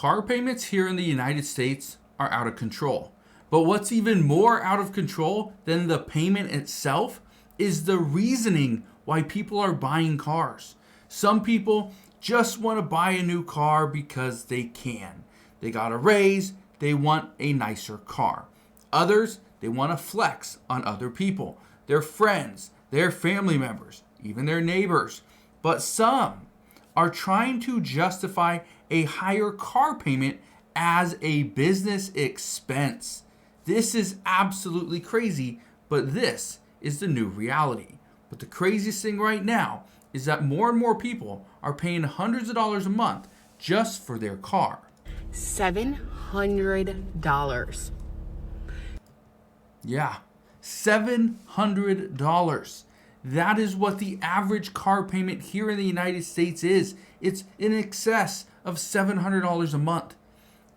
Car payments here in the United States are out of control. But what's even more out of control than the payment itself is the reasoning why people are buying cars. Some people just want to buy a new car because they can. They got a raise, they want a nicer car. Others, they want to flex on other people, their friends, their family members, even their neighbors. But some are trying to justify a higher car payment as a business expense. This is absolutely crazy, but this is the new reality. But the craziest thing right now is that more and more people are paying hundreds of dollars a month just for their car. $700. Yeah, $700. That is what the average car payment here in the United States is. It's in excess of $700 a month.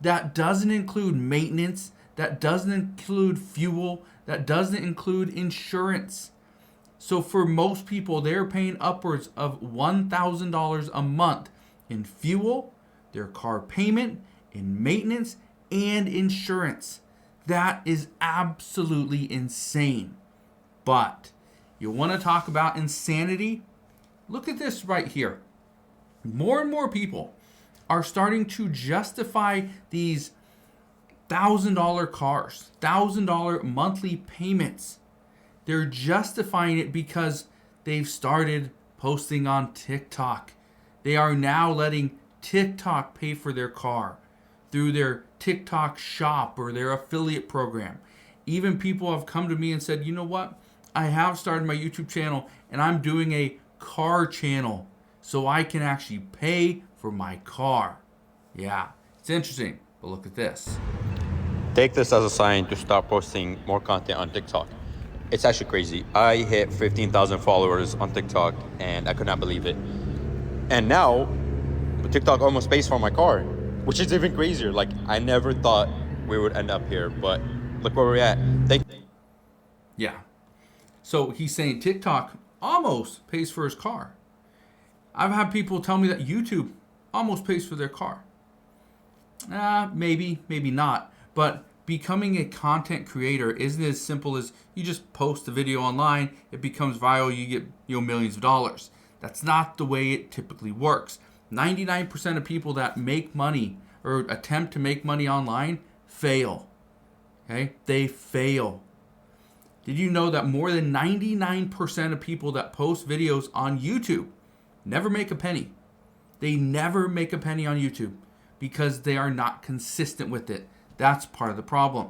That doesn't include maintenance. That doesn't include fuel. That doesn't include insurance. So for most people, they're paying upwards of $1,000 a month in fuel, their car payment, in maintenance, and insurance. That is absolutely insane. But you want to talk about insanity? Look at this right here. More and more people are starting to justify these $1,000 cars, $1,000 monthly payments. They're justifying it because they've started posting on TikTok. They are now letting TikTok pay for their car through their TikTok shop or their affiliate program. Even people have come to me and said, you know what? I have started my YouTube channel and I'm doing a car channel so I can actually pay for my car. Yeah, it's interesting, but look at this. Take this as a sign to start posting more content on TikTok. It's actually crazy. I hit 15,000 followers on TikTok and I could not believe it. And now TikTok almost pays for my car, which is even crazier. Like, I never thought we would end up here, but look where we're at. Yeah. So he's saying TikTok almost pays for his car. I've had people tell me that YouTube almost pays for their car. Maybe, maybe not. But becoming a content creator isn't as simple as you just post a video online, it becomes viral, you get millions of dollars. That's not the way it typically works. 99% of people that make money or attempt to make money online fail. Okay? They fail. Did you know that more than 99% of people that post videos on YouTube never make a penny? They never make a penny on YouTube because they are not consistent with it. That's part of the problem.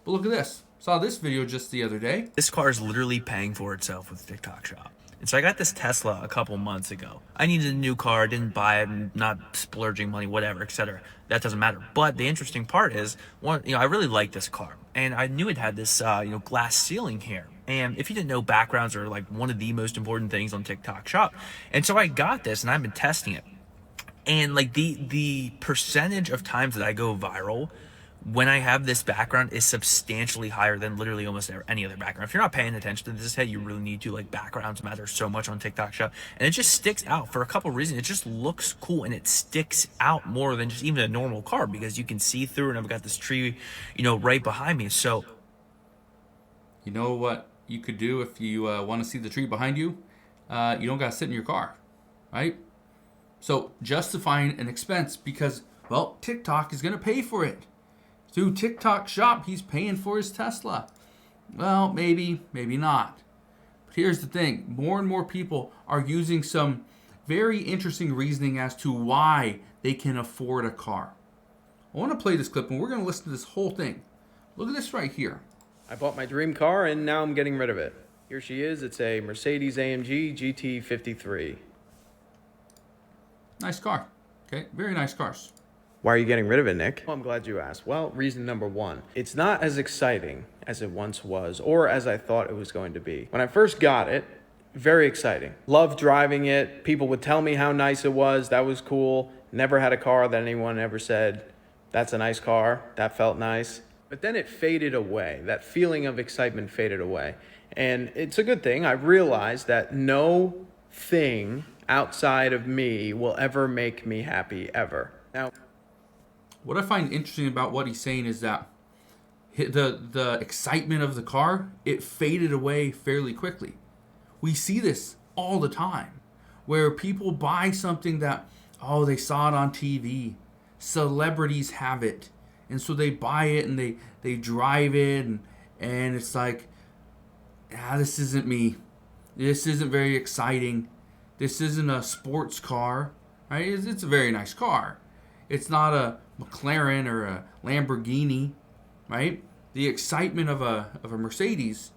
But look at this. Saw this video just the other day. This car is literally paying for itself with TikTok Shop. And so I got this Tesla a couple months ago. I needed a new car, didn't buy it, I'm not splurging money, whatever, etc. That doesn't matter. But the interesting part is, I really like this car. And I knew it had this, glass ceiling here. And if you didn't know, backgrounds are like one of the most important things on TikTok Shop. And so I got this and I've been testing it. And like the percentage of times that I go viral when I have this background is substantially higher than literally almost any other background. If you're not paying attention to this, you really need to. Like, backgrounds matter so much on TikTok Shop, and it just sticks out for a couple of reasons. It just looks cool, and it sticks out more than just even a normal car because you can see through, and I've got this tree, right behind me. So, you know what you could do if you want to see the tree behind you? You don't got to sit in your car, right? So justifying an expense because, well, TikTok is going to pay for it. Through TikTok Shop, he's paying for his Tesla. Well, maybe, maybe not. But here's the thing. More and more people are using some very interesting reasoning as to why they can afford a car. I want to play this clip, and we're going to listen to this whole thing. Look at this right here. I bought my dream car, and now I'm getting rid of it. Here she is. It's a Mercedes-AMG GT53. Nice car. Okay, very nice cars. Why are you getting rid of it, Nick? Well, I'm glad you asked. Well, reason number one, it's not as exciting as it once was or as I thought it was going to be. When I first got it, very exciting. Loved driving it. People would tell me how nice it was. That was cool. Never had a car that anyone ever said, that's a nice car. That felt nice. But then it faded away. That feeling of excitement faded away. And it's a good thing. I realized that no thing outside of me will ever make me happy, ever. Now, What I find interesting about what he's saying is that the excitement of the car, it faded away fairly quickly. We see this all the time, where people buy something that, oh, they saw it on TV, celebrities have it, and so they buy it and they drive it, and it's like, this isn't me. This isn't very exciting. This isn't a sports car, right? It's a very nice car. It's not a McLaren or a Lamborghini, right? The excitement of a Mercedes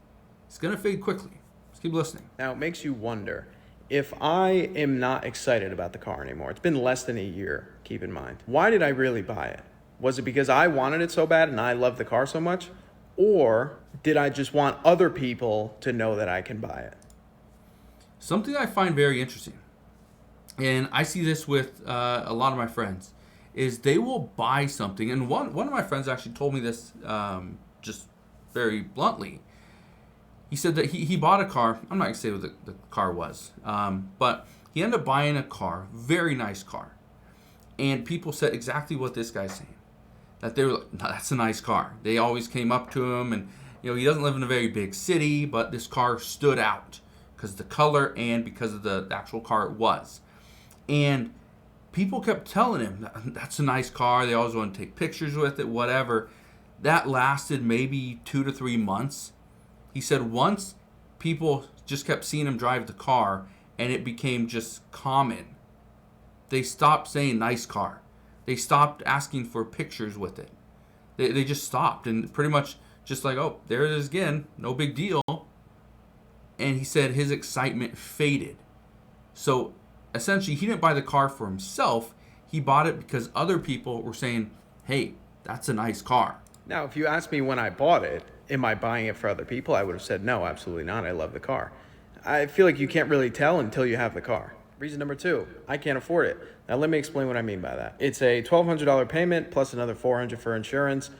is going to fade quickly. Let's keep listening. Now, it makes you wonder, if I am not excited about the car anymore, it's been less than a year, keep in mind, why did I really buy it? Was it because I wanted it so bad and I love the car so much? Or did I just want other people to know that I can buy it? Something I find very interesting, and I see this with a lot of my friends, is they will buy something. And one of my friends actually told me this just very bluntly. He said that he bought a car. I'm not going to say what the car was, but he ended up buying a car, very nice car. And people said exactly what this guy's saying. That they were like, no, that's a nice car. They always came up to him, and he doesn't live in a very big city, but this car stood out because of the color and because of the actual car it was. And people kept telling him, that's a nice car. They always want to take pictures with it, whatever. That lasted maybe 2 to 3 months. He said once people just kept seeing him drive the car and it became just common, they stopped saying nice car. They stopped asking for pictures with it. They just stopped and pretty much just like, oh, there it is again, no big deal. And he said his excitement faded. So essentially, he didn't buy the car for himself. He bought it because other people were saying, hey, that's a nice car. Now, if you asked me when I bought it, am I buying it for other people? I would have said, no, absolutely not. I love the car. I feel like you can't really tell until you have the car. Reason number 2, I can't afford it. Now, let me explain what I mean by that. It's a $1,200 payment plus another $400 for insurance.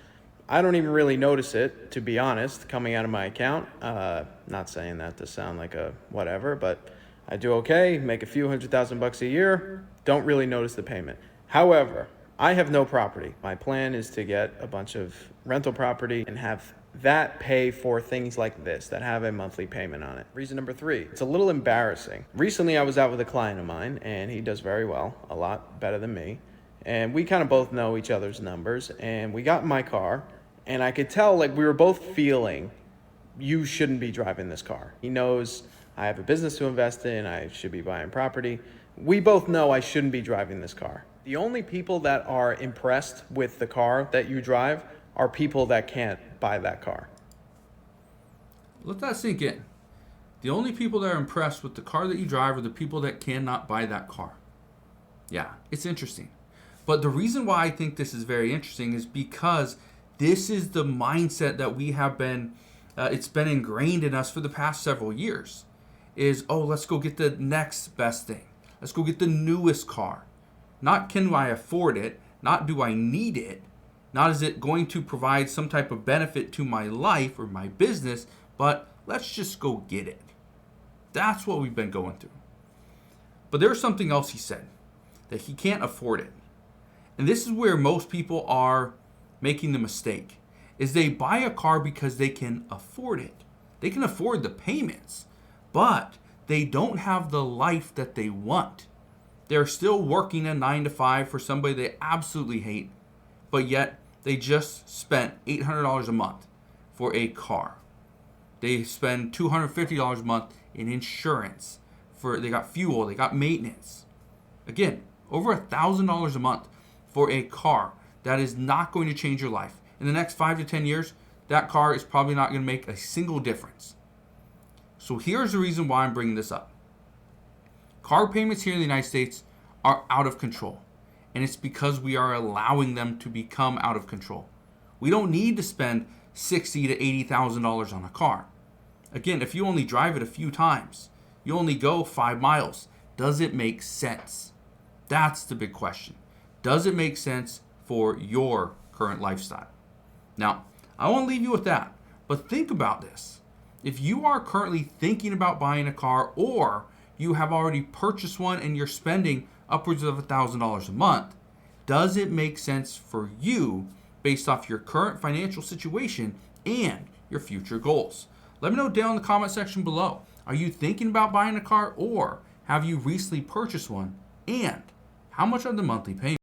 I don't even really notice it, to be honest, coming out of my account. Not saying that to sound like a whatever, but I do okay, make a few $100,000 a year, don't really notice the payment. However, I have no property. My plan is to get a bunch of rental property and have that pay for things like this that have a monthly payment on it. Reason number 3, it's a little embarrassing. Recently, I was out with a client of mine, and he does very well, a lot better than me. And we kind of both know each other's numbers, and we got in my car, and I could tell like we were both feeling, you shouldn't be driving this car. He knows I have a business to invest in, I should be buying property. We both know I shouldn't be driving this car. The only people that are impressed with the car that you drive are people that can't buy that car. Let that sink in. The only people that are impressed with the car that you drive are the people that cannot buy that car. Yeah, it's interesting. But the reason why I think this is very interesting is because this is the mindset that we have been, it's been ingrained in us for the past several years. Is, oh, let's go get the next best thing. Let's go get the newest car. Not can I afford it, not do I need it, not is it going to provide some type of benefit to my life or my business, but let's just go get it. That's what we've been going through. But there's something else he said, that he can't afford it. And this is where most people are making the mistake, is they buy a car because they can afford it. They can afford the payments, but they don't have the life that they want. They're still working a 9 to 5 for somebody they absolutely hate, but yet they just spent $800 a month for a car. They spend $250 a month in insurance. They got fuel, they got maintenance. Again, over $1,000 a month for a car that is not going to change your life. In the next 5 to 10 years, that car is probably not going to make a single difference. So here's the reason why I'm bringing this up. Car payments here in the United States are out of control. And it's because we are allowing them to become out of control. We don't need to spend $60,000 to $80,000 on a car. Again, if you only drive it a few times, you only go 5 miles, does it make sense? That's the big question. Does it make sense for your current lifestyle? Now, I won't leave you with that, but think about this. If you are currently thinking about buying a car, or you have already purchased one and you're spending upwards of $1,000 a month, Does it make sense for you based off your current financial situation and your future goals? Let me know down in the comment section below. Are you thinking about buying a car, or have you recently purchased one? And how much are the monthly payments?